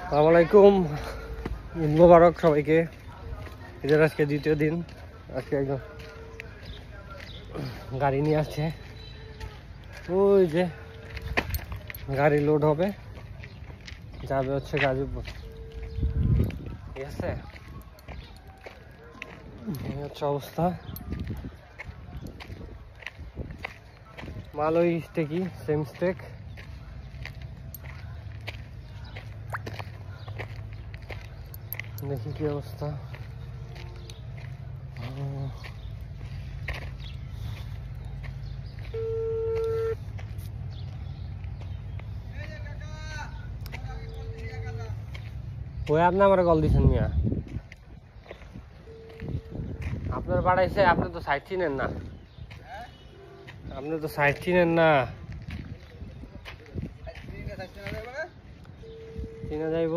আসসালামু আলাইকুম, ঈদ মোবারক সবাইকে। ঈদের আজকে দ্বিতীয় দিন। আজকে একদম গাড়ি নিয়ে আসছে, ওই যে গাড়ি লোড হবে, যাবে হচ্ছে গাজীপুর। ঠিক আছে, এই হচ্ছে অবস্থা। মাল ওই স্টেকই, সেম স্টেক। দেখি কি অবস্থা। ওই আপনি আমার কল দিচ্ছেন মিয়া, আপনার বাড়াইছে। আপনি তো সাইড চিনেন না, আপনি তো সাইড চিনেন না। চিনে যাইব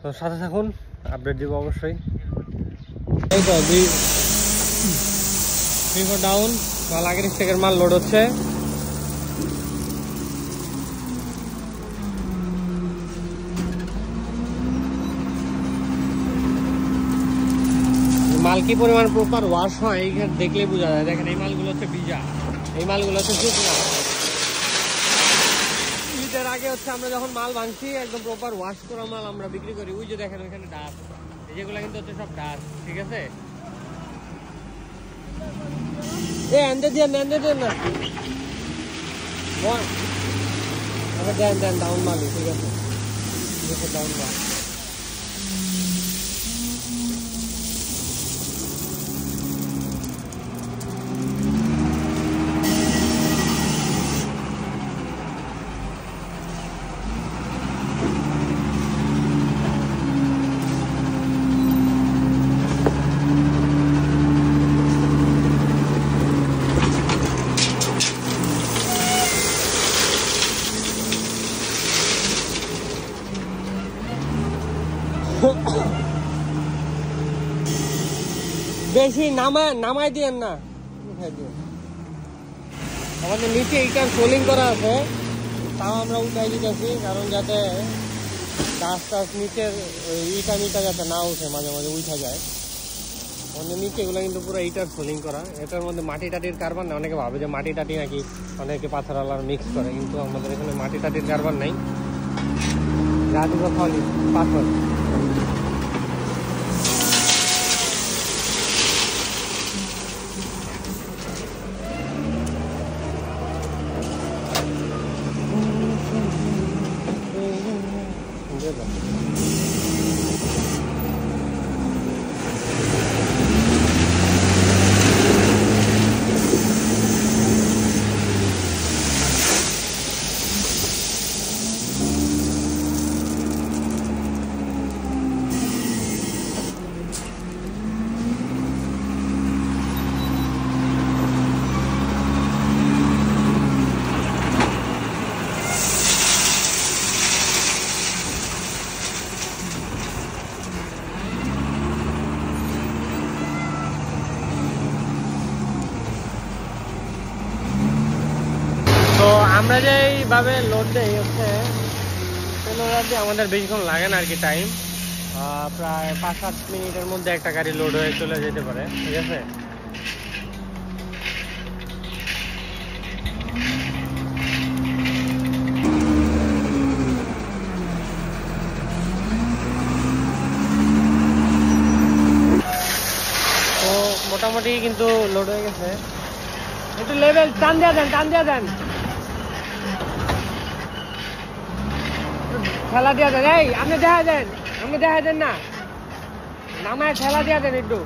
তো, সাথে থাকুন, আপডেট দিব অবশ্যই। এই তো ডাউন মাল, আগের স্টেকের মাল লোড হচ্ছে। মাল কি পরিমাণ প্রপার ওয়াশ হয় এইখানে দেখলেই বোঝা যায়। দেখেন এই মালগুলো হচ্ছে ভিজা, এই মালগুলো হচ্ছে শুকনা। ঈদের আগে হচ্ছে আমরা যখন মাল ভাঙছি একদম প্রপার ওয়াশ করা মাল আমরা বিক্রি করি। ওই যে দেখেন ওইখানে ডাস্ট, যেগুলো কিন্তু হচ্ছে সব ডাস্ট। ঠিক আছে, দেন ডাউন মাল। ঠিক আছে, ডাউন মাল। বেশি নামাই দিয়েন না, আমাদের নিচে ইটার সোলিং করা আছে, তাও আমরা উঠাই দিতেছি, কারণ যাতে ডাস্ট নিচের ইটা যাতে না উঠে, মাঝে মাঝে উঠা যায়। আমাদের নিচে এগুলো কিন্তু পুরো ইটার সোলিং করা। এটার মধ্যে মাটি টাটির কারবার না। অনেকে ভাবে যে মাটি টাটি নাকি অনেকে পাথর আলার মিক্স করে, কিন্তু আমাদের এখানে মাটি টাটির কারবার নাই। যা দিব খালি পাথর। আমরা যে এইভাবে লোড দেই হচ্ছে 15 দিয়ে, আমাদের বেশিক্ষণ লাগে না আর কি। টাইম প্রায় 5-7 মিনিটের মধ্যে একটা গাড়ি লোড হয়ে চলে যেতে পারে। ঠিক আছে, তো মোটামুটি কিন্তু লোড হয়ে গেছে। একটু লেভেল টান দিয়ে দেন, ঠেলা দিয়ে দেন। এই আপনি দেখা দেন না, নামায় ঠেলা দিয়ে দেন একটু।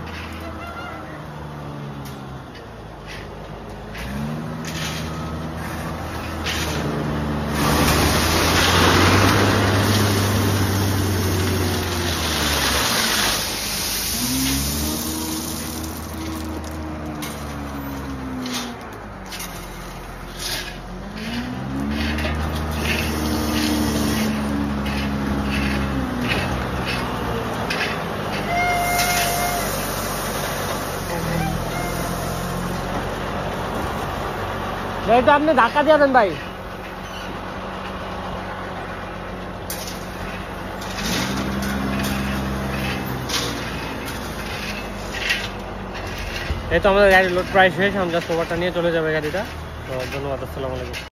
এই তো আপনি ধাক্কা দিয়ে দেন ভাই। এই তো আমাদের গাড়ির লোড প্রায় শেষ, আমি জাস্ট ওভারটা নিয়ে চলে যাবে গাড়িটা। তো ধন্যবাদ, আসসালামু আলাইকুম।